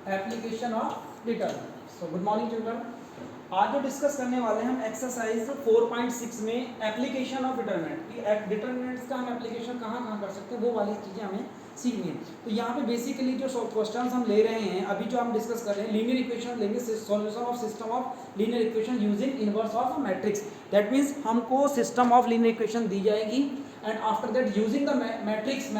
Application of determinant. So good morning children, आज जो discuss करने वाले हैं हम एक्सरसाइज 4.6 में एप्लीकेशन ऑफ डिटरमिनेंट। डिटरमिनेंट्स का हम एप्लीकेशन कहाँ कर सकते हैं वो वाली चीज़ें हमें सीखनी है। तो यहाँ पे बेसिकली जो क्वेश्चंस हम ले रहे हैं अभी जो हम डिस्कस कर रहे हैं, लीनियर इक्वेशन लेंगे, solution of system of linear equation using inverse of matrix. That means हमको सिस्टम ऑफ लीनियर इक्वेशन दी जाएगी and after that using the matrix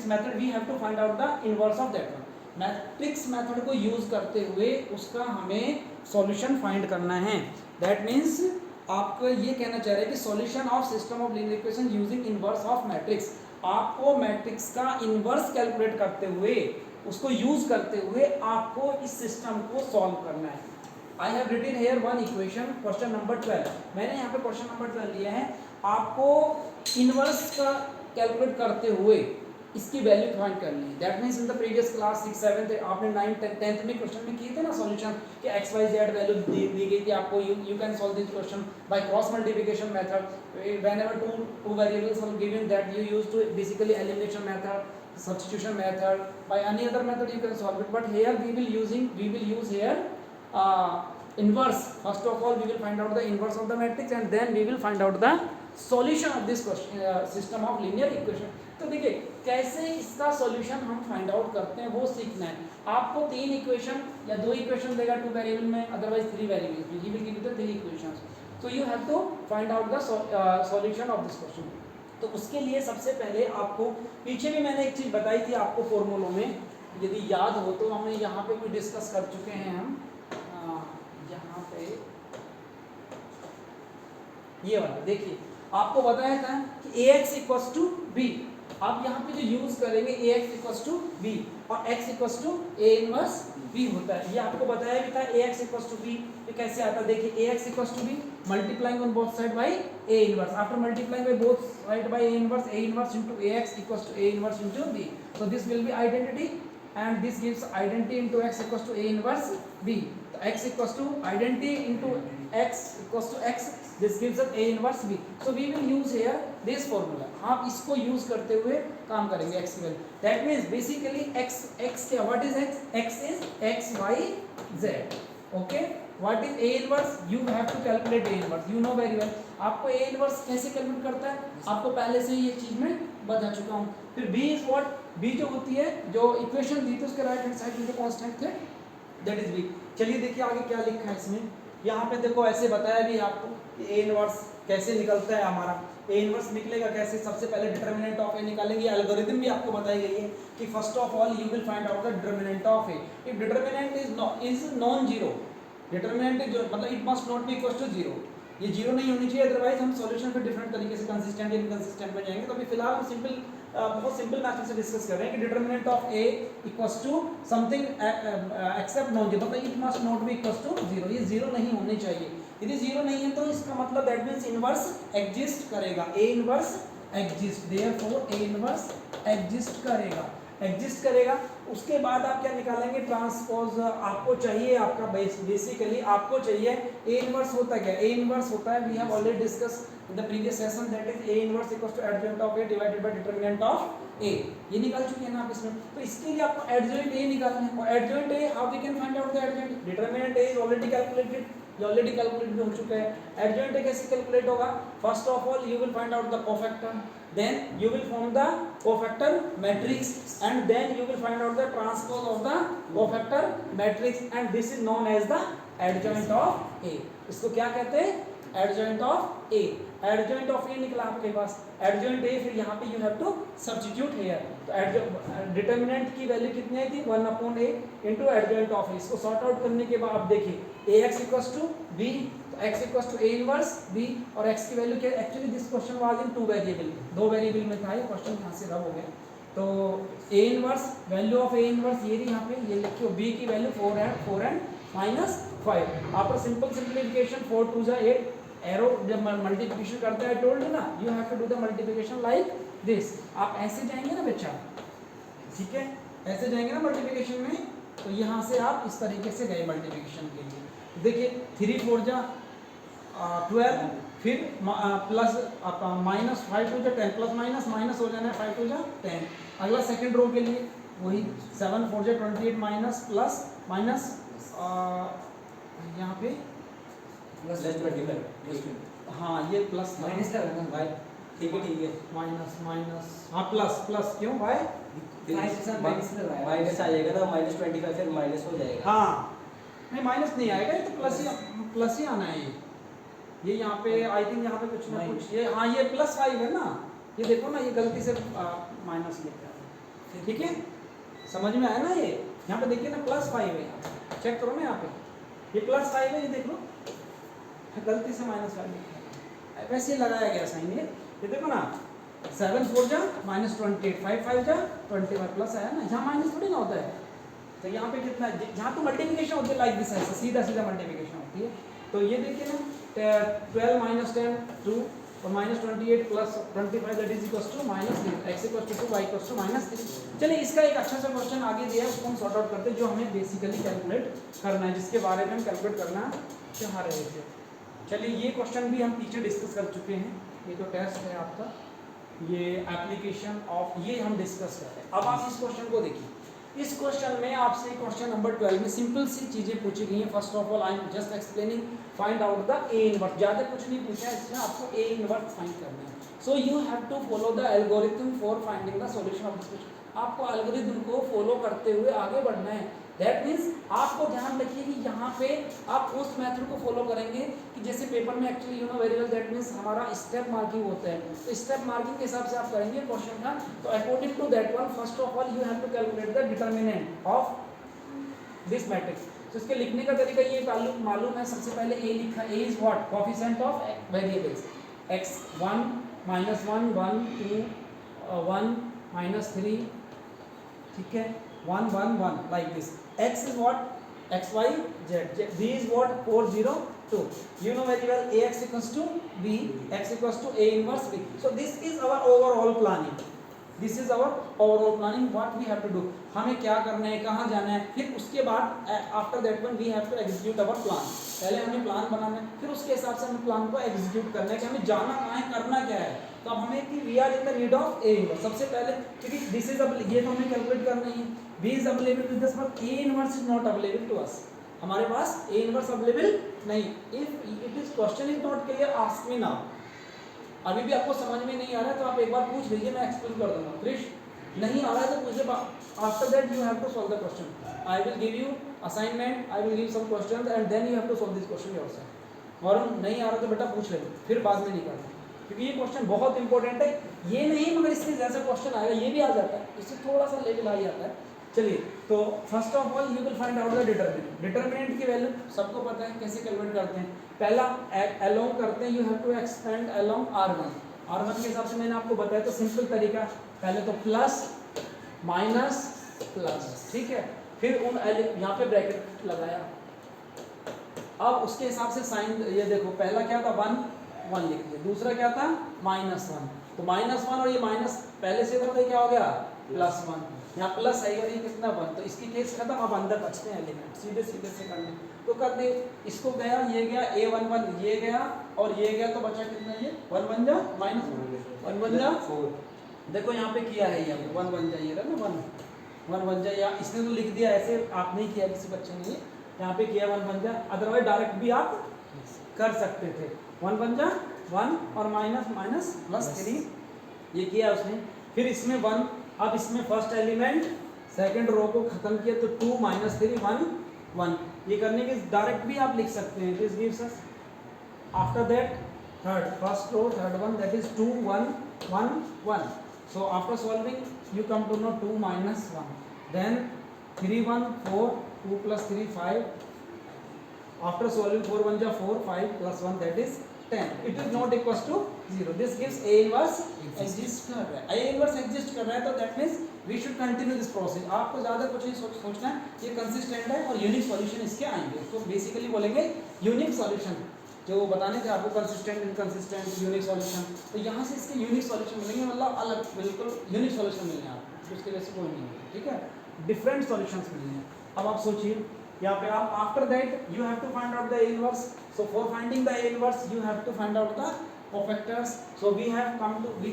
method we have to find out the inverse of that one. Matrix method को use करते हुए उसका हमें solution find करना है। दैट मीन्स आपको ये कहना चाह रहे हैं कि solution of system of linear equation using inverse of matrix. आपको मैट्रिक्स का इनवर्स कैलकुलेट करते हुए उसको यूज करते हुए आपको इस सिस्टम को सॉल्व करना है। I have written here one equation, question number 12। मैंने यहाँ पे क्वेश्चन नंबर 12 लिया है। आपको इनवर्स का कैलकुलेट करते हुए इसकी वैल्यू फाइंड करनी है। That means in the previous class 6, 7 आपने 9, 10th में क्वेश्चन में किए थे ना सॉल्यूशन कि एक्स वाई जेड वैल्यू दी गई थी आपको। You can solve this question by cross multiplication method. Whenever two variables are given that you use to basically elimination method, substitution method, by any other method you can solve it, but here we will use here inverse. First of all we will find out the inverse of the matrix and then we will find out the solution of this question, system of linear equation. तो देखिए कैसे इसका solution हम find out करते हैं वो सीखना है। आपको 3 इक्वेशन या 2 इक्वेशन देगा 2 वेरिएबल में, otherwise 3 variables, he will give you the 3 equations. So you have to find out the solution of this question. तो उसके लिए सबसे पहले आपको, पीछे भी मैंने एक चीज़ बताई थी आपको फॉर्मूलों में, यदि याद हो तो हमें यहाँ पे कोई डिस्कस कर चुके हैं हम। यहाँ पे ये वाला देखिए, आपको बताया था कि ax इक्वल्स टू बी। आप यहाँ पे जो यूज करेंगे ax इक्वल्स टू बी और x equals to a inverse b होता है। ये आपको बताया भी था ax इक्वल्स टू b। ये कैसे आता है देखिए, ax equals to b multiplying on both side by a inverse. After multiplying by both side by a inverse into ax equals to a inverse into b. So this will be identity and this gives identity into x equals to a inverse b. So x equals to identity into x equals to x. This gives us a inverse b. So we will use here this formula. आप इसको use करते हुए काम करेंगे x की value. That means basically x क्या, what is x? x is x y z. Okay. What is a inverse? You have to calculate a inverse. You know very well. आपको a inverse कैसे calculate करता है आपको पहले से ही ये चीज मैं बता चुका हूँ। फिर b is what? b जो होती है, जो इक्वेशन दी थी उसके राइट हैंड साइड में जो कांस्टेंट थे दैट इज b। चलिए देखिए आगे क्या लिखा है इसमें। यहाँ पे देखो ऐसे बताया भी आपको कि a इनवर्स कैसे निकलता है हमारा। a इनवर्स निकलेगा कैसे, सबसे पहले डिटरमिनेंट ऑफ a निकालेंगे। एल्गोरिथम भी आपको बताई गई है कि first of all you will find out the determinant of a। If determinant is non zero, determinant जो मतलब it must not be equal to zero, ये जीरो नहीं होनी चाहिए, अदरवाइज हम सॉल्यूशन पे डिफरेंट तरीके से कंसिस्टेंट इनकंसिस्टेंट में जाएंगे। तो अभी फिलहाल हम सिंपल बहुत सिंपल मैथड से डिस्कस कर रहे हैं कि determinant of a equals to something except non zero, मतलब it must not be equals to zero, ये जीरो नहीं होनी चाहिए। यदि जीरो नहीं है तो इसका मतलब दैट मींस इनवर्स एग्जिस्ट करेगा, a inverse exist, therefore a inverse exist करेगा। उसके बाद आप क्या निकालेंगे, ट्रांसपोज आपको चाहिए, आपका बेसिकली आपको चाहिए a इनवर्स होता क्या, a इनवर्स होता है, we have already discuss in the previous session, that is a inverse equals to adjoint of a divided by determinant of a। ये निकाल चुके हैं ना आप इसमें। तो इसके लिए आपको एडजॉइंट a निकालना है, और adjoint a how we can find out the adjoint, determinant a is already calculated, ये ऑलरेडी कैलकुलेट हो चुका है। एडजॉइंट a कैसे कैलकुलेट होगा, first of all you will find out the cofactor, then you will form the cofactor matrix and then you will find out the transpose of the cofactor matrix and this is known as the adjoint of A। इसको क्या कहते हैं, adjoint of A। adjoint of A निकला आपके पास, adjoint A, फिर यहाँ पे you have to substitute here। तो डिटरमिनेंट की वैल्यू कितनी आई थी, 1/a into adjoint of A। इसको सॉर्ट आउट करने के बाद आप देखिए ax इक्वल्स टू b, तो x equals to a inverse b, और x की वैल्यू क्या, actually this question was in 2 variable, 2 variable में था ये क्वेश्चन, यहाँ से रब हो गया। तो a inverse, value of a inverse ये यहाँ पे ये लिखियो, b की value 4 and -5। After simple simplification 4 2 जा 8, एरो जब मल्टीप्लिकेशन करते हैं, आई टोल्ड यू ना, you have to do the multiplication like this. आप ऐसे जाएंगे ना बच्चा, ठीक है, ऐसे जाएंगे ना मल्टीप्लिकेशन में, तो यहाँ से आप इस तरीके से गए मल्टीप्लिकेशन के लिए। देखिए 3 4 जा 12, फिर प्लस -5 2 जा 10, प्लस माइनस माइनस हो जाना है, 5 2 जा 10। अगला सेकंड रो के लिए वही 7 4 जा 28 माइनस प्लस माइनस यहाँ पे प्लस 25 हाँ ये प्लस माइनस लगाना भाई, ठीक है माइनस माइनस हाँ प्लस प्लस क्यों भाई माइनस आ जाएगा ना, -25 फिर माइनस हो जाएगा। हाँ नहीं माइनस नहीं आएगा, ये तो प्लस ही आना है ये यहाँ पे आई थिंक यहाँ पे कुछ ना कुछ ये हाँ ये +5 है ना, ये देखो ना ये गलती से माइनस लेके आ गया, ठीक है समझ में आया ना। ये यहाँ पे देखिए ना +5 है, यहाँ चेक करो ना यहाँ पे ये +5 है, ये देख लो गलती से -5 वैसे ही लगाया गया साइन ये देखो ना 7 4 जा -28 5 5 जा 25 प्लस आया ना, यहाँ माइनस थोड़ी ना होता है। तो यहाँ पे कितना जहाँ तो मल्टीप्लिकेशन होती है लाइक दिस ऐसे सीधा सीधा मल्टीप्लिकेशन होती है। तो ये देखिए ना 12 - 10 2 और -28 plus 25 that is equals to -3 x equals to 2 y equals to -3। चलिए इसका एक अच्छा सा क्वेश्चन आगे दिया है, उसको हम सॉर्ट आउट करते हैं जो हमें बेसिकली कैलकुलेट करना है, जिसके बारे में हम कैलकुलेट करना चाह रहे थे। चलिए ये क्वेश्चन भी हम पीछे डिस्कस कर चुके हैं, ये तो टेस्ट है आपका, ये एप्लीकेशन ऑफ ये हम डिस्कस कर रहे हैं। अब आप इस क्वेश्चन को देखिए, इस क्वेश्चन में आपसे क्वेश्चन नंबर 12 में सिंपल सी चीजें पूछी गई हैं। First of all I am just explaining, find out the A inverse, ज़्यादा कुछ नहीं पूछा है इसमें, आपको ए इनवर्स फाइंड करना है। So you have to follow the algorithm for finding the solution of this question. आपको एल्गोरिथम को फॉलो करते हुए आगे बढ़ना है। दैट मीन्स आपको ध्यान रखिए कि यहाँ पे आप उस मेथड को फॉलो करेंगे कि जैसे पेपर में actually you know very well, that means हमारा स्टेप मार्किंग होता है, तो स्टेप मार्किंग के हिसाब से आप करेंगे क्वेश्चन का। तो according to that one first of all you have to calculate the determinant of this matrix. तो इसके लिखने का तरीका ये मालूम है, सबसे पहले ए लिखा, A is what coefficient of variables x1 -1 1 2 1 -3, ठीक है 1 1 1 like this। x is what x y z, b is what 4 0 2, you know very well ax equals to b, x equals to a inverse b। so this is our overall planning, this is our overall planning what we have to do, हमें क्या करना है, कहाँ जाना है, फिर उसके बाद after that one we have to execute our plan। पहले हमें प्लान बनाना है, फिर उसके हिसाब से हमें प्लान को एग्जीक्यूट करना है कि हमें जाना कहाँ है, करना क्या है। तो अब हमें कि we are in the need of A inverse, सबसे पहले क्योंकि दिस इज ये तो हमें कैलकुलेट करना ही है, B is available to this but A inverse is not available to us, हमारे पास ए इनवर्स अवेलेबल नहीं। If it is question is not clear ask me now, अभी भी आपको समझ में नहीं आ रहा है तो आप एक बार पूछ लीजिए, मैं एक्सप्लेन कर दूंगा। क्रिश नहीं आ रहा है तो पूछिए, after that you have to solve the question, I will give you assignment, I will give some questions and then you have to solve this question yourself. और नहीं आ रहा तो बेटा पूछ लेना, फिर बाद में नहीं करना, क्योंकि ये क्वेश्चन बहुत इंपॉर्टेंट है। ये नहीं मगर इससे जैसा क्वेश्चन आएगा ये भी आ जाता है, इससे थोड़ा सा लेवल आ जाता है। चलिए तो first of all you will find out the determinant. Determinant की वैल्यू सबको पता है कैसे कैलकुलेट करते हैं, पहला अलोंग करते हैं, you have to expand along r1, r1 के हिसाब से मैंने आपको बताया। तो सिंपल तरीका, पहले तो प्लस माइनस प्लस, ठीक है, फिर उन यहाँ पे ब्रैकेट लगाया। अब उसके हिसाब से साइन, ये देखो पहला क्या था 1 1 लिख दिया, दूसरा क्या था -1, तो -1 और ये माइनस पहले से था, क्या हो गया +1, यहाँ प्लस आएगा, ये कितना 1, तो इसकी केस खत्म। अब अंदर बचते हैं एलिमेंट, सीधे सीधे से करने तो कर दे, इसको गया ये गया a1 1 ये गया और ये गया, तो बचा कितना, ये 1 1 जा -1 1 जा 4, देखो यहाँ पे किया है, ये 1 1 जा ये रहा ना 1 1 जा, या इसने तो लिख दिया ऐसे, आप नहीं किया किसी बच्चे ने, यहाँ पे किया 1 1 जा, अदरवाइज डायरेक्ट भी आप कर सकते थे। 1 1 जा 1 और माइनस +3 ये किया उसने, फिर इसमें 1, अब इसमें फर्स्ट एलिमेंट सेकंड रो को खत्म किया, तो 2 -3 1 1, ये करने के डायरेक्ट भी आप लिख सकते हैं। This gives us after that third first row third one, that is 2 1 1 1। So after solving you come to know 2 -1, then 3 1 4 2 + 3 5, after solving 4 1 जा 4 5 + 1 that is 10, it is not equals to 0, this gives a inverse exist कर रहा है, a inverse exist कर रहा है, तो that means we should continue this process। आपको ज़्यादा कुछ नहीं सोचना है, ये कंसिस्टेंट है और यूनिक सॉल्यूशन इसके आएंगे, तो बेसिकली बोलेंगे यूनिक सॉल्यूशन, जो बताने थे आपको कंसिस्टेंट इनकंसिस्टेंट यूनिक सॉल्यूशन, तो यहाँ से इसके यूनिक सॉल्यूशन मिलेंगे, मतलब अलग बिल्कुल यूनिक सॉल्यूशन मिलेंगे आपको, उसके जैसे कोई नहीं है, ठीक है, डिफरेंट सॉल्यूशंस मिलेंगे। अब आप सोचिए यहाँ पे आप after that you have to find out the inverse, so for finding the inverse you have to find out the cofactors. So we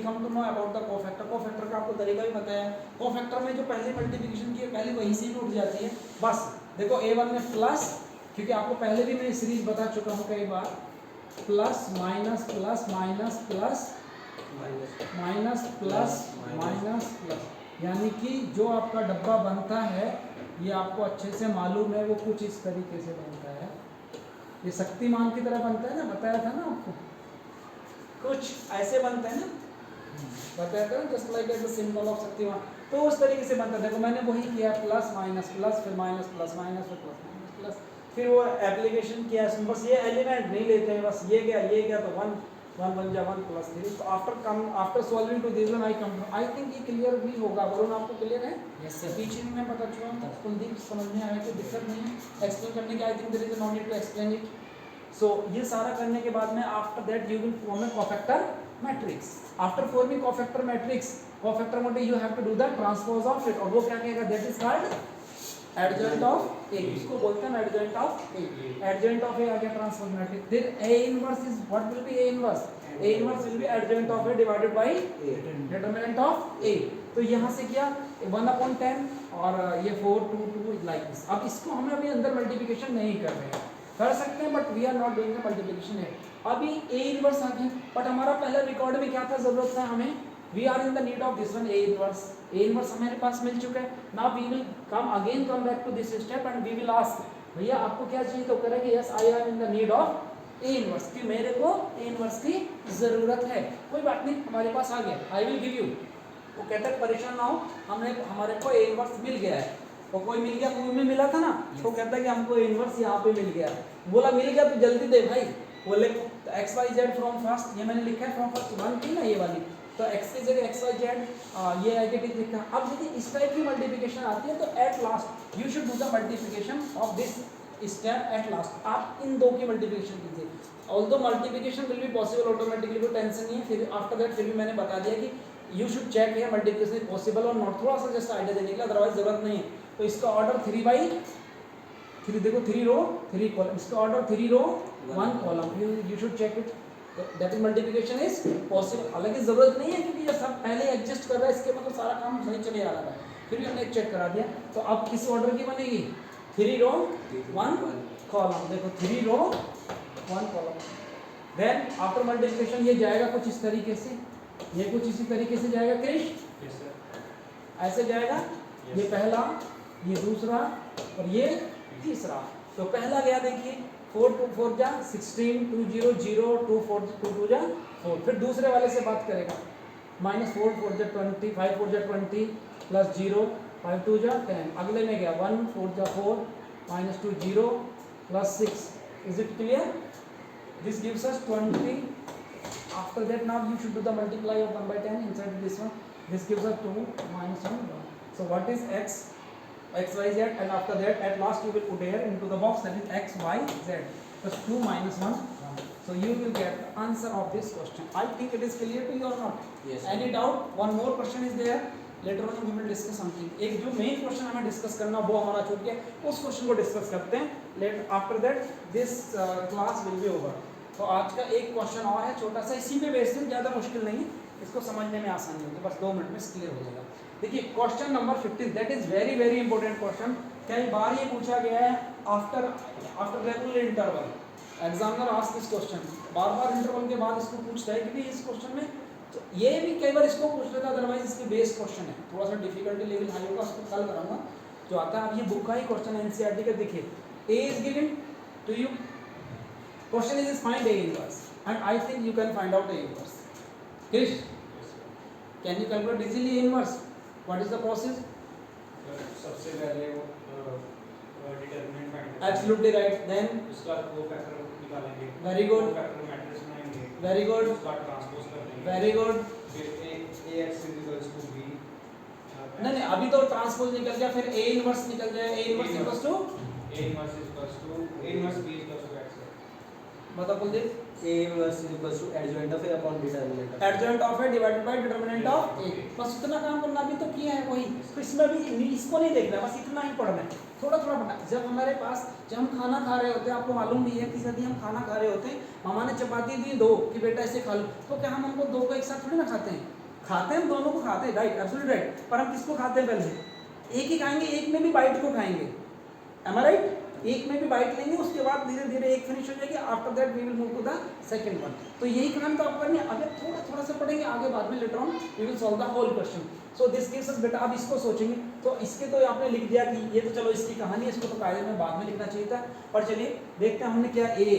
come to know about the cofactor. Cofactor का आपको तरीका भी बताया है. कोफैक्टर में जो पहले multiplication की है पहले वहीं से ही उठ जाती है. बस देखो A1 में प्लस, क्योंकि आपको पहले भी मैं सीरीज बता चुका हूँ कई बार, plus minus plus minus plus minus plus minus plus, यानी कि जो आपका डब्बा बनता है ये आपको अच्छे से मालूम है, वो कुछ इस तरीके से बनता है. ये शक्तिमान की तरह बनता है ना, बताया था ना आपको, कुछ ऐसे बनता है ना, बताया था ना, just like as the symbol of Shaktimaan. तो उस तरीके से बनता है. देखो मैंने वही किया, प्लस माइनस प्लस, फिर माइनस प्लस माइनस, फिर प्लस माइनस प्लस, फिर वो एप्लीकेशन किया है. बस ये एलिमेंट नहीं लेते हैं, बस ये गया तो 1 1 बन जा 1 प्लस 3. तो after solving to this one I think ये क्लियर भी होगा. वरुण आपको क्लियर है? Yes sir. पीछे भी मैं बता चुका हूँ, कुलदीप समझ में आया कि दिक्कत नहीं है एक्सप्लेन करने की. I think there is no need to explain it. So ये सारा करने के बाद में after that you will form a cofactor matrix. After forming cofactor matrix, cofactor matrix you have to do the transpose of it. और वो क्या कहेगा? That is called adjoint of A. इसको बोलते हैं adjoint of A. Adjoint of A आ गया transpose matrix. Then A inverse is what will be A inverse? A inverse will be adjoint of A divided by determinant of A. तो यहाँ से क्या 1/10 और ये 4 2 2 लाइक दिस. अब इसको हम अभी अंदर मल्टीप्लिकेशन नहीं कर रहे हैं, कर सकते हैं but we are not doing the multiplication है. अभी ए इनवर्स आ गया, बट हमारा पहला रिकॉर्ड में क्या था, जरूरत था हमें, we are in the need of this one A inverse. A inverse हमारे पास मिल चुका है. Now we will come back to this step and we will ask भैया आपको क्या चाहिए, तो करेंगे yes I am in the need of A inverse, कि मेरे को ए इनवर्स की जरूरत है. कोई बात नहीं, हमारे पास आ गया, आई विल गिव यू. वो कहता है परेशान ना हो, हमारे को ए इनवर्स मिल गया है. और कोई मिल गया, मूवी में मिला था ना, तो कहता है कि हमको ए इनवर्स यहाँ पे मिल गया. बोला मिल गया तो जल्दी दे भाई. बोले X Y Z from first, ये मैंने लिखा है फ्रॉम फर्स्ट 1 थी ना ये वाली, तो एक्स की जगह एक्स वाई जेड ये आइडेंटिटी लिखा. अब यदि इस टाइप की मल्टीप्लिकेशन आती है तो at last you should do the multiplication of this step at last. आप इन दो की मल्टीप्लिकेशन कीजिए. Although multiplication will be possible automatically, कोई टेंशन नहीं है. फिर आफ्टर दैट फिर भी मैंने बता दिया कि यू शुड चेक है मल्टीप्लिकेशन पॉसिबल और नॉट, थोड़ा सा जस्ट आइडिया देने के लिए, अदरवाइज जरूरत नहीं है. तो इसका ऑर्डर 3/3, देखो 3 रो 3 कॉलम, इसका order 3 row 1 column. You should check it, that is multiplication is possible. हालांकि जरूरत नहीं है क्योंकि ये सब पहले एडजस्ट कर रहा है, इसके मतलब सारा काम सही चले आ रहा है. फिर भी हमने चेक करा दिया. तो अब किस ऑर्डर की बनेगी? 3 रो 1 कॉलम. देखो 3 row 1 column. Then after multiplication ये जाएगा कुछ इस तरीके से, ये कुछ इसी तरीके से जाएगा. क्रिश ऐसे जाएगा. ये पहला, ये दूसरा और ये तीसरा. तो पहला गया देखिए 4 2 4 जा 16 2 0 0 2 4 2 2 जा 4. फिर दूसरे वाले से बात करेगा, -4 4 जा 20 5 4 जा 20 प्लस 0 5 2 जा 10. अगले में गया 1 4 जा 4 -2 0 plus 6. Is it clear? This gives us 20. After that now you should do the multiply of 1/10 inside this one. This gives us 2 minus 1 1. So what is x? X y z, and after that at last you will put here into the box, that is x y z. Plus 2 minus 1 1. So you will get the answer of this question. I think it is clear to you or not? Yes. Any doubt? One more question is there. Later on we will discuss something. एक जो main question हमें discuss करना वो हमारा छूट गया, उस question को डिस्कस करते हैं. Let after that this class will be over. तो आज का एक क्वेश्चन और है छोटा सा, इसी पे बेस्ड है, ज़्यादा मुश्किल नहीं है, इसको समझने में आसानी होगी, बस 2 मिनट में क्लियर हो जाएगा. देखिए question number 15, that is very very important question. कई बार ये पूछा गया है after regular interval. Examiner ask this question, bar bar interval के बाद इसको पूछता है, क्योंकि इस क्वेश्चन में तो ये भी कई बार इसको पूछ लेता है, अदरवाइज इसके बेस क्वेश्चन है, थोड़ा सा डिफिकल्टी लेवल हाई होगा, उसको कल कराऊंगा जो आता है. अब ये बुक का ही क्वेश्चन है एनसीईआरटी का. देखिए A is given to you, question is find A inverse, and I think you can find out A inverse. Krish, can you calculate easily A inverse? What is the process? सबसे पहले वो determinant find. Absolutely right. Then उसका cofactor निकालेंगे. Very good. Cofactor matrix बनाएंगे. Very good. उसका transpose कर देंगे. very good. फिर ax = b. नहीं अभी तो ट्रांसपोज निकल गया, फिर A इनवर्स निकल जाए. A inverse equals to a inverse b = x. मतलब Kuldeep A inverse is equals to adjoint of A upon determinant of A. Adjoint of A divided by determinant of A. बस इतना काम करना, भी तो किया है वही, तो इसमें भी इसको नहीं देखना, बस इतना ही पढ़ना है, थोड़ा थोड़ा पढ़ना। जब हमारे पास जब हम खाना खा रहे होते हैं, आपको मालूम भी है कि यदि हम खाना खा रहे होते हैं, मामा ने चपाती दी दो कि बेटा ऐसे खा लो, तो क्या हम उनको दो को एक साथ थोड़ी ना खाते हैं, खाते हैं हम दोनों को खाते हैं, राइट, एब्सोल्युटली राइट। पर हम किसको खाते हैं, पहले एक ही खाएंगे, एक में भी बाइट को खाएंगे, एम आई राइट, एक में भी बाइट लेंगे, उसके बाद धीरे धीरे एक फिनिश हो जाएगी, after that we will move to the second one. तो यही काम तो आपको करनी है, अगर थोड़ा थोड़ा सा पढ़ेंगे आगे, बाद में later on we will solve the whole question. So this gives us, बेटा अब इसको सोचेंगे, तो इसके तो आपने लिख दिया कि ये तो चलो इसकी कहानी है, इसको तो कायदे में बाद में लिखना चाहिए था, पर चलिए देखते हैं हमने क्या ए।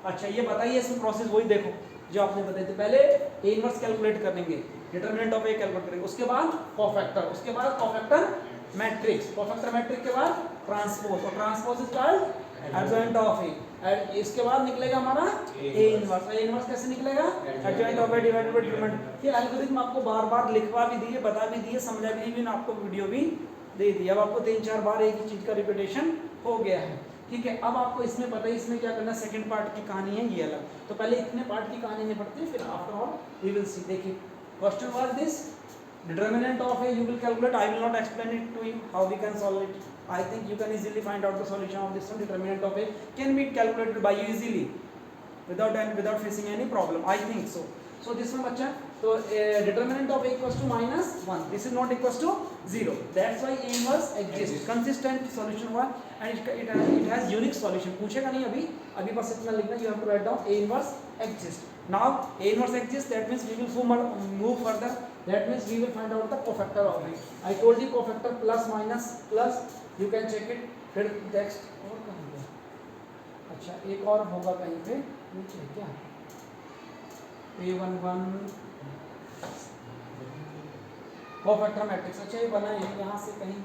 अच्छा ये बताइए इसमें प्रोसेस वही देखो जो आपने बताए थे, पहले ए इनवर्स कैलकुलेट करेंगे, डिटरमिनेंट ऑफ ए कैलकुलेट करेंगे, उसके बाद कोफैक्टर, उसके बाद कोफैक्टर मैट्रिक्स, कोफैक्टर मैट्रिक्स के बाद ट्रांसपोज, और transpose is called adjoint of A, और इसके बाद निकलेगा हमारा ए इनवर्स। ए इनवर्स कैसे निकलेगा, adjoint of A divided by determinant. ये एल्गोरिथम आपको बार बार लिखवा भी दिए, बता भी दिए, समझा भी दिए, आपको वीडियो भी दे दी, अब आपको 3-4 बार एक ही चीज का रिपीटेशन हो गया है, ठीक है। अब आपको इसमें पता है इसमें क्या करना, सेकंड पार्ट की कहानी है ये अलग, तो पहले इतने पार्ट की कहानी नहीं पढ़ते, फिर after all we will see. देखिए question was this, determinant of a you will calculate, I will not explain it to you how we can solve it, I think you can easily find out the solution of this one. Determinant of a can be calculated by you easily without facing any problem, I think so. So this one बच्चा, तो determinant of a equals to -1, this is not equals to 0, that's why A inverse exists, consistent solution हुआ, and it has unique solution, पूछेगा नहीं अभी बस इतना लिखना, you have to write down A inverse exists. Now A inverse exists, that means we will move further, that means we will find out the cofactor of it. I told you cofactor plus minus plus, you can check it. फिर next और कहाँ गया, अच्छा एक और होगा कहीं पे नीचे क्या, A11 cofactor मैट्रिक्स, अच्छा ये बना है यहाँ से कहीं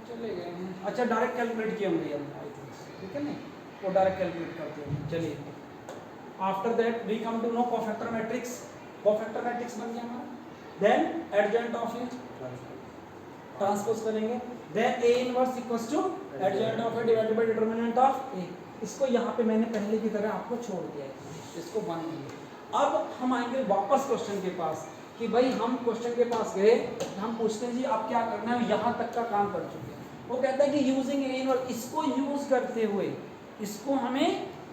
चले गए हैं, अच्छा डायरेक्ट कैलकुलेट किए होंगे हम, आई थिंक, ठीक है नहीं, वो डायरेक्ट कैलकुलेट करते हैं। चलिए after that we come to know cofactor matrix, cofactor matrix बन गया हमारा, then adjoint of A transpose करेंगे, then A inverse equals to adjoint of A divided by determinant of A. इसको यहाँ पे मैंने पहले की तरह आपको छोड़ दिया है, इसको बंद किया। अब हम आएंगे वापस क्वेश्चन के पास कि भाई हम क्वेश्चन के पास गए, हम पूछते हैं जी आप क्या करना है, यहाँ तक का काम कर चुके हैं, वो कहता है कि यूजिंग ए इनवर्स, इसको यूज करते हुए इसको हमें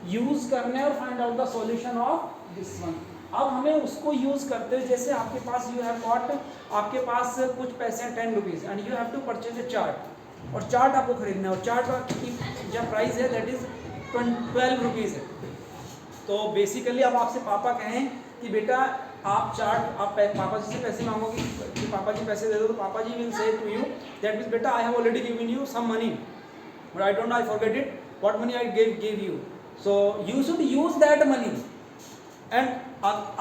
यूज करना है और find out the solution of this one. अब हमें उसको यूज करते हुए, जैसे आपके पास यू हैव गॉट, आपके पास कुछ पैसे हैं 10 rupees and you have to purchase a chart, और चार्ट आपको खरीदना है, और चार्ट की जो प्राइस है दैट इज 12 रुपीज़ है। तो बेसिकली अब आपसे पापा कहें कि बेटा आप चार्ट, आप पापा जी से पैसे मांगोगे कि पापा जी पैसे दे दो, तो पापा जी will say to you that means बेटा I have already given you some money but I don't know, I forget it what money I give you, so you should use that money and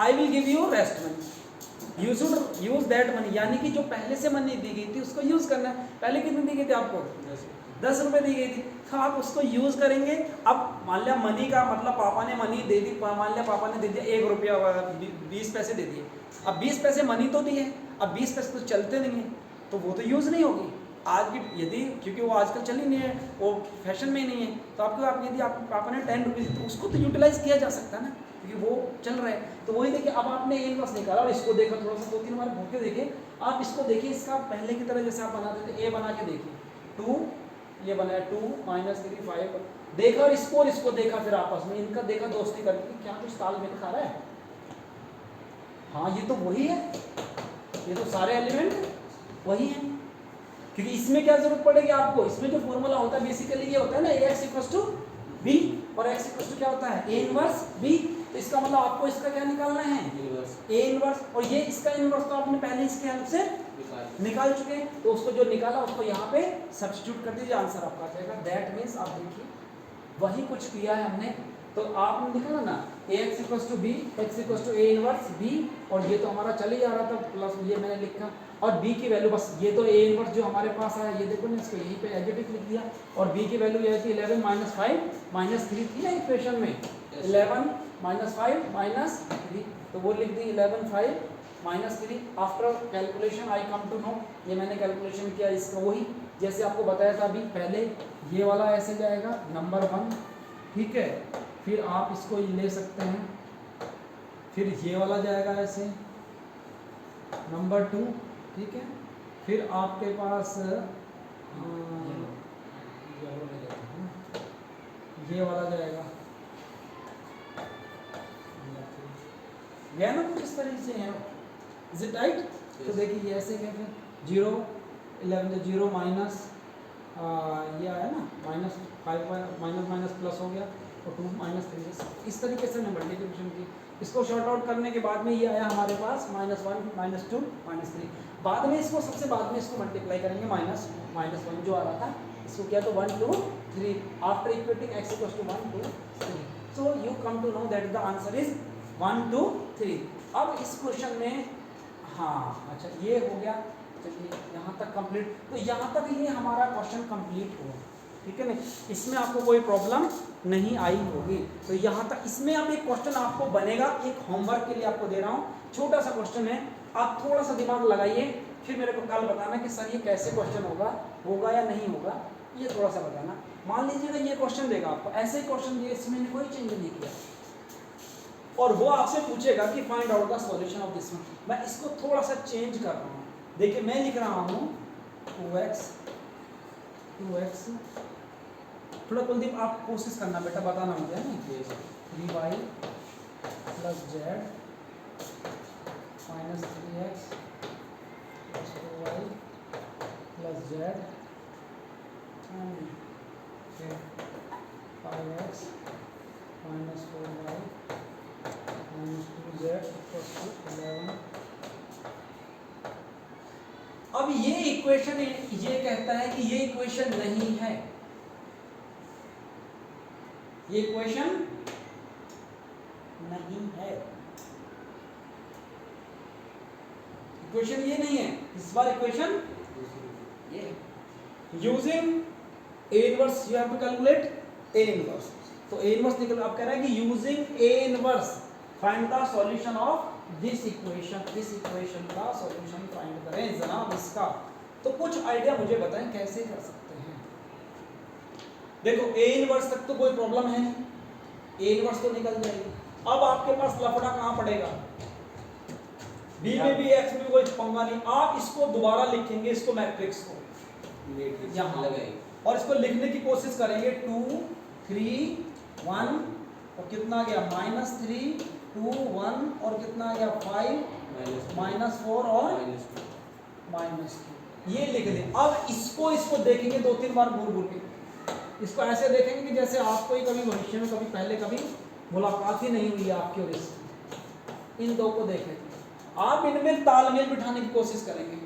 I will give you rest money, you should use that money, यानी कि जो पहले से money दी गई थी उसको use करना है। पहले कितनी दी गई थी आपको, 10 रुपए दी गई थी, तो आप उसको यूज करेंगे। अब मान लिया मनी का मतलब पापा ने मनी दे दी, मान लिया पापा ने दे दिया 1 रुपया 20 पैसे दे दिए, अब 20 पैसे मनी तो दी है, अब 20 पैसे तो चलते नहीं है, तो वो तो यूज नहीं होगी आज की, यदि क्योंकि वो आजकल चली नहीं है, वो फैशन में ही नहीं है, तो आपको आप यदि आप पापा ने 10 रुपीज़, तो उसको तो यूटिलाइज किया जा सकता है ना, क्योंकि वो चल रहा है। तो वही देखिए, अब आपने ए इनवर्स निकाला और इसको देखा, थोड़ा सा 2-3 बार भूख के देखिए, आप इसको देखिए, इसका पहले की तरह जैसे आप बनाते थे, ए बना के देखिए, 2 ये बनाया 2 -3 5 देखा, और इसको देखा, फिर आपस में इनका देखा दोस्ती करके क्या कुछ तालमेल खा रहा है, हाँ ये तो वही है, ये तो सारे एलिमेंट वही हैं, क्योंकि इसमें क्या जरूरत पड़ेगी आपको, इसमें जो फॉर्मूला होता है बेसिकली ये होता है ना, ax = b और x = क्या होता है, a इनवर्स b, तो इसका मतलब आपको इसका क्या निकालना है, a इनवर्स, और ये इसका इनवर्स तो आपने पहले इसके हेल्प से निकाल चुके हैं, तो उसको जो निकाला उसको यहाँ पे सब्स्टिट्यूट कर दीजिए, आंसर आपका आ जाएगा। दैट मीन्स आप देखिए वही कुछ किया है हमने, तो आपने निकाला ना ax = b, x = a inverse b, और ये तो हमारा चल ही आ रहा था, प्लस ये मैंने लिखा, और b की वैल्यू बस ये तो a इनवर्स जो हमारे पास आया, ये देखो ना, इसको यहीं पे एडजेक्टिव लिख दिया, और b की वैल्यू ये थी 11 - 5 - 3 थी ना इक्वेशन में, 11 - 5 - 3, तो वो लिख दी 11 5 - 3। After calculation I come to know, ये मैंने कैलकुलेशन किया इसका, वही जैसे आपको बताया था अभी पहले, ये वाला ऐसे जाएगा नंबर 1, ठीक है, फिर आप इसको ले सकते हैं, फिर ये वाला जाएगा ऐसे नंबर 2, ठीक है। फिर आपके पास ये वाला जाएगा, गया ना कुछ इस तरीके से है, इज इट राइट? तो देखिए ये ऐसे क्या, फिर 0 11 0 माइनस ये आया ना -5 माइनस माइनस प्लस हो गया और 2 -3 इस तरीके से मैं मल्टीप्लिकेशन की। इसको शॉर्ट आउट करने के बाद में ये आया हमारे पास -1 -2 -3। बाद में इसको सबसे बाद में इसको मल्टीप्लाई करेंगे -1 जो आ रहा था, इसको किया तो 1 2 3 after equating x = 1 2 3। So you come to know that the answer is 1 2 3। अब इस क्वेश्चन में हाँ अच्छा ये हो गया, चलिए यहाँ तक कंप्लीट। तो यहाँ तक ये हमारा क्वेश्चन कंप्लीट हुआ, ठीक है ना, इसमें आपको कोई प्रॉब्लम नहीं आई होगी। तो यहाँ तक इसमें अब एक क्वेश्चन आपको बनेगा, एक होमवर्क के लिए आपको दे रहा हूँ, छोटा सा क्वेश्चन है, आप थोड़ा सा दिमाग लगाइए, फिर मेरे को कल बताना कि सर ये कैसे क्वेश्चन होगा या नहीं होगा, ये थोड़ा सा बताना। मान लीजिएगा ये क्वेश्चन देगा आपको, ऐसे ही क्वेश्चन दिए, इसमें कोई चेंज नहीं किया, और वो आपसे पूछेगा कि find out the solution of this one. मैं इसको थोड़ा सा चेंज कर रहा हूँ, देखिए मैं लिख रहा हूँ 2x, थोड़ा कुलदीप आप कोशिश करना बेटा, बताना मुझे है ना, 3y + z - 3x + 2y + z and फिर 5x - 4y - 2z = 11। अब ये इक्वेशन ये कहता है कि ये इक्वेशन नहीं है, ये इक्वेशन नहीं है, इक्वेशन ये नहीं है, इस बार इक्वेशन ये है। Using A inverse you have to calculate A inverse. तो A इनवर्स निकल, आप कह रहा है कि using A inverse find the solution of this equation का सॉल्यूशन फाइंड करें जनाब इसका। तो कुछ आइडिया मुझे बताएं कैसे कर सकते हैं। देखो A इनवर्स तक तो कोई प्रॉब्लम है नहीं, A इनवर्स तो निकल जाएगी। अब आपके पास लफड़ा कहाँ पड़ेगा, B में भी X में भी कोई पंगा नहीं, आप इसको दोबारा लिखेंगे, इसको मैट्रिक्स को यहाँ लगाएंगे और इसको लिखने की कोशिश करेंगे 2 3 1 और कितना आ गया -3 2 1 और कितना आ गया 5 -4 और -2 ये लिख दें। अब इसको देखेंगे 2-3 बार घूर के, इसको ऐसे देखेंगे कि जैसे आपको ही कभी भविष्य में कभी पहले कभी मुलाकात ही नहीं हुई है आपकी और इसकी। इन दो को देखें, आप इनमें तालमेल बिठाने की कोशिश करेंगे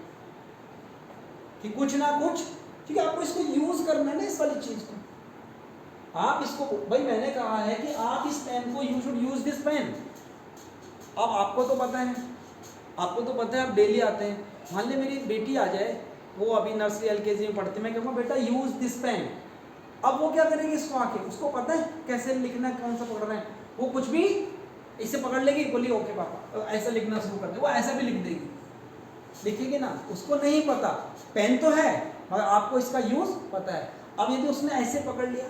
कि कुछ ना कुछ, ठीक है, आपको इसको यूज करना है ना इस वाली चीज को। आप इसको, भाई मैंने कहा है कि आप इस पेन को you should use this pen. अब आपको तो पता है, आप डेली आते हैं, मान ली मेरी बेटी आ जाए, वो अभी नर्सरी LKG में पढ़ती, मैं कहूँगा बेटा यूज दिस पेन। अब वो क्या करेगी, इसको आके उसको पता है कैसे लिखना है, कौन सा पकड़ रहे हैं, वो कुछ भी इसे पकड़ लेगी, बोली ओके पापा ऐसा लिखना शुरू कर दे, वो ऐसा भी लिख देगी, लिखेगी ना, उसको नहीं पता, पेन तो है मगर आपको इसका यूज पता है। अब यदि उसने ऐसे पकड़ लिया,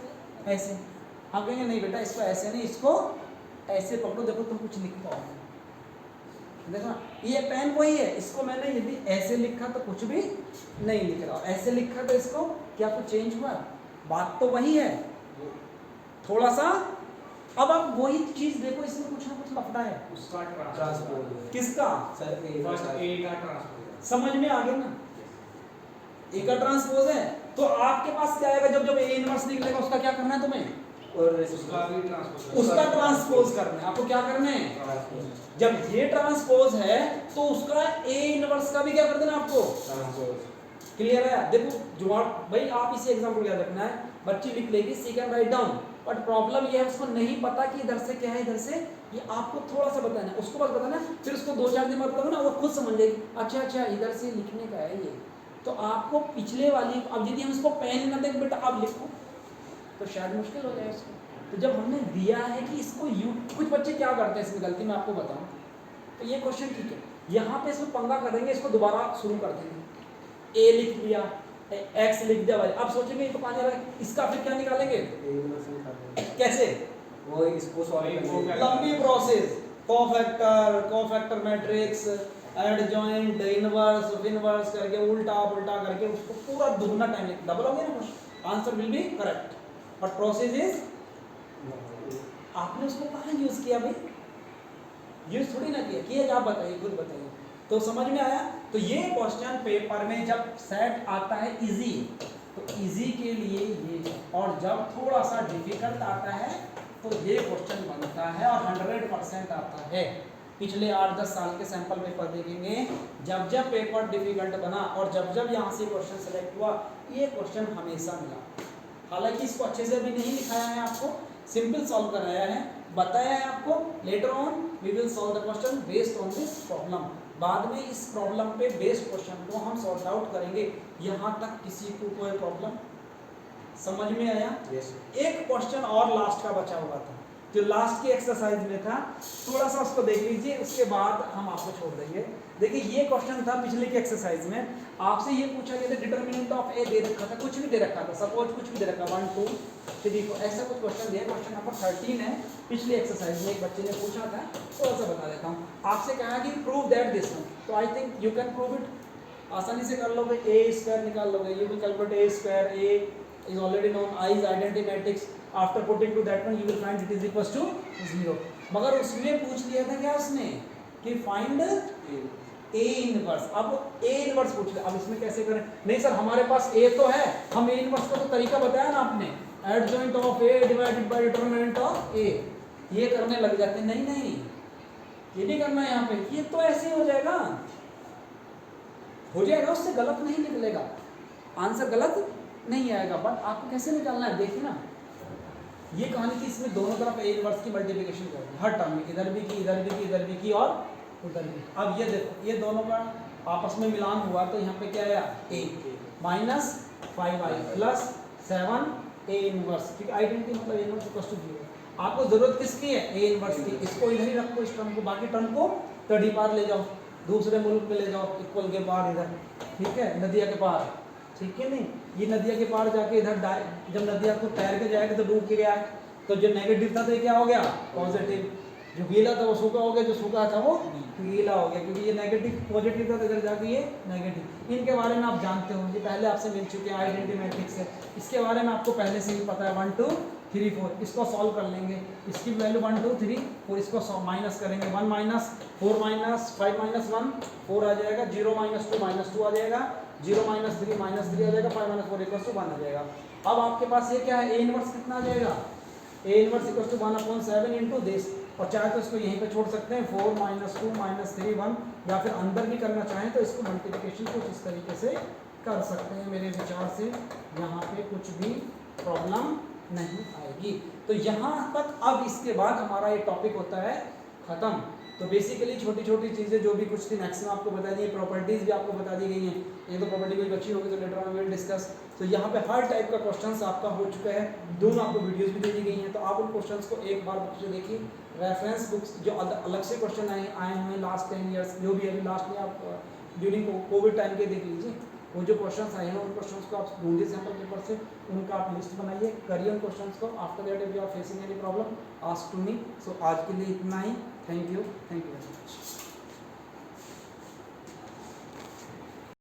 ऐसे, हम कहेंगे नहीं बेटा इसको ऐसे नहीं, इसको ऐसे पकड़ो, देखो तुम कुछ लिख पाओगे। देखो ये पेन वही है, इसको मैंने यदि ऐसे लिखा तो कुछ भी नहीं लिख रहा, ऐसे लिखा तो इसको क्या कुछ चेंज हुआ, बात तो वही है, थोड़ा सा। अब आप वही चीज देखो, इसमें कुछ ना कुछ लफड़ा है, उसका ट्रांसपोज किसका, सर फर्स्ट A का ट्रांसपोज समझ में आ गया ना, A का ट्रांसपोज है। तो आपके पास क्या आएगा, जब A इनवर्स निकलेगा उसका क्या करना है तुम्हें, और उसका भी ट्रांसपोज उसका ट्रांसपोज करना है। आपको क्या करना है, ट्रांसपोज जब ये ट्रांसपोज है तो उसका A इनवर्स का भी क्या कर देना आपको, क्लियर है। देखो जो आप, भाई आप इसी एग्जांपल याद रखना है, बच्ची लिख लेगी she can write down, but problem ये है उसको नहीं पता कि इधर से क्या है इधर से, ये आपको थोड़ा सा बताना है, उसको बस बताना, फिर उसको 2-4 दिन बाद बताओ ना, वो खुद समझ लेगी, अच्छा इधर से लिखने का है ये। तो आपको पिछले वाली, अब यदि हम इसको पेन ना दें बेटा आप लिखो तो शायद मुश्किल हो जाए इसको। तो जब हमने दिया है कि इसको कुछ बच्चे क्या करते हैं इसमें गलती, मैं आपको बताऊँ, तो ये क्वेश्चन ठीक है, यहाँ पे इसमें पंगा कर देंगे, इसको दोबारा शुरू कर देंगे, A लिख दिया, X लिख दिया, भाई अब सोचेंगे ये तो पानी आ रहा है, इसका फिर क्या निकालेंगे, कैसे, वो इसको सॉल्व वही वो करने क्या- लंबी process, cofactor matrix, adjoint, inverse, inverse करके उल्टा पुल्टा करके उसको पूरा दुगना टाइम लगेगा, डबल हो गया ना, answer will be correct, but process is, आपने उसको कहाँ यूज किया भाई, यूज थोड़ी ना किया आप बताइए, खुद बताइए। तो समझ में आया। तो ये क्वेश्चन पेपर में जब सेट आता है इजी, तो इजी के लिए ये, और जब थोड़ा सा डिफिकल्ट आता है तो ये क्वेश्चन बनता है और 100% आता है। पिछले 8-10 साल के सैंपल पेपर देखेंगे, जब जब पेपर डिफिकल्ट बना और जब जब यहाँ से क्वेश्चन सेलेक्ट हुआ, ये क्वेश्चन हमेशा मिला। हालांकि इसको अच्छे से भी नहीं लिखाया है आपको, सिंपल सॉल्व कराया है, बताया है आपको, later on we will solve the question based on this problem. बाद में इस प्रॉब्लम पे बेस्ड क्वेश्चन को हम सॉर्ट आउट करेंगे। यहाँ तक किसी को कोई प्रॉब्लम समझ में आया? यस एक क्वेश्चन और लास्ट का बचा हुआ था, जो लास्ट की एक्सरसाइज में था, थोड़ा सा उसको देख लीजिए, उसके बाद हम आपको छोड़ देंगे। देखिए ये क्वेश्चन था पिछले की एक्सरसाइज में, आपसे ये पूछा गया था डिटरमिनेंट ऑफ ए दे रखा था, कुछ भी दे रखा था, सपोज कुछ भी दे रखा 1 2 3 4 ऐसा कुछ क्वेश्चन दिया। क्वेश्चन नंबर 13 है, पिछली एक्सरसाइज में एक बच्चे ने पूछा था, थोड़ा सा बता देता हूँ। आपसे कहा कि प्रूव दैट दिस वन, तो I think you can prove it, आसानी से कर लोगे, ए स्क्वायर निकाल लोगे, you will calculate A square, A is already known, I is identity matrix, after putting to that one you will find it is equals to 0। मगर उसमें पूछ लिया था क्या उसने कि फाइंड ए इनवर्स, अब ए इनवर्स पूछ लिया, अब इसमें कैसे करें? नहीं सर हमारे पास ए तो है, हम ए इनवर्स का तो तरीका बताया ना आपने, adjoint of A divided by determinant of A, ये करने लग जाते हैं। नहीं ये नहीं करना है यहाँ पे, ये तो ऐसे ही हो जाएगा, उससे गलत नहीं निकलेगा, आंसर गलत नहीं आएगा, बट आपको कैसे निकालना है देखिए ना। ये कहानी थी, इसमें दोनों तरफ ए इनवर्स की मल्टीप्लिकेशन करनी, हर टर्म में इधर भी की, इधर भी की, इधर भी की और उधर भी। अब ये देखो, ये दोनों का आपस में मिलान हुआ तो यहाँ पे क्या आया, A minus 5i plus 7 A inverse, क्योंकि आइडेंटिटी मतलब ए इनवर्स इक्वल टू 0। आपको जरूरत किसकी है? ए इनवर्स की। इसको इधर ही रखो, इस टर्म को, बाकी टर्म को तड़ी पार ले जाओ, दूसरे मुल्क में ले जाओ, इक्वल के पार इधर, ठीक है, नदिया के पार, ठीक है। नहीं ये नदिया के पार जाके इधर जब नदिया को तैर के जाएगा तो डूब के गया है, तो जो नेगेटिव था तो ये क्या हो गया, पॉजिटिव, जो गीला था वो सूखा हो गया, जो सूखा था वो गीला हो गया, क्योंकि ये नेगेटिव पॉजिटिव था तो इधर जाके ये नेगेटिव। इनके बारे में आप जानते हो, ये पहले आपसे मिल चुके हैं, आइडेंटिटी मैट्रिक्स है, इसके बारे में आपको पहले से ही पता है। 1 2 3 4 इसको सॉल्व कर लेंगे, इसकी वैल्यू 1 2 3 4, इसको माइनस करेंगे, 1 माइनस 4 माइनस 5 माइनस 1 4 आ जाएगा, 0 माइनस 2 माइनस 2 आ जाएगा, 0 माइनस 3 माइनस 3 आ जाएगा, 5 माइनस 4 इक्वल टू 1 आ जाएगा। अब आपके पास ये क्या है, ए इनवर्स कितना आ जाएगा, A inverse equal to 1/7 into this, और चाहे तो इसको यहीं पे छोड़ सकते हैं, 4 माइनस 2 माइनस 3 1, या फिर अंदर भी करना चाहें तो इसको मल्टीप्लिकेशन कुछ इस तरीके से कर सकते हैं। मेरे विचार से यहाँ पे कुछ भी प्रॉब्लम नहीं आएगी। तो यहाँ तक, अब इसके बाद हमारा ये टॉपिक होता है ख़त्म। तो बेसिकली छोटी छोटी चीज़ें जो भी कुछ थी मैक्सिमम आपको बता दी, प्रॉपर्टीज़ भी आपको बता दी गई हैं, ये तो प्रॉपर्टी कोई बची होगी तो later on we will discuss. तो यहाँ पे हर टाइप का क्वेश्चंस आपका हो चुका है, दोनों आपको वीडियोस भी दे दी गई हैं, तो आप उन क्वेश्चंस को एक बार बुक से देखिए। रेफरेंस बुक्स जो अलग से क्वेश्चन आए हुए हैं लास्ट 10 ईयर्स, जो भी अभी लास्ट में आप ड्यूरिंग कोविड टाइम के देख लीजिए, वो जो क्वेश्चंस आए हैं उन क्वेश्चंस को आप ढूंढिए सैम्पल पेपर से, उनका आप लिस्ट बनाइए, करिए उन क्वेश्चंस को। After that if you are facing any problem ask to me. So आज के लिए इतना ही, थैंक यू वेरी मच।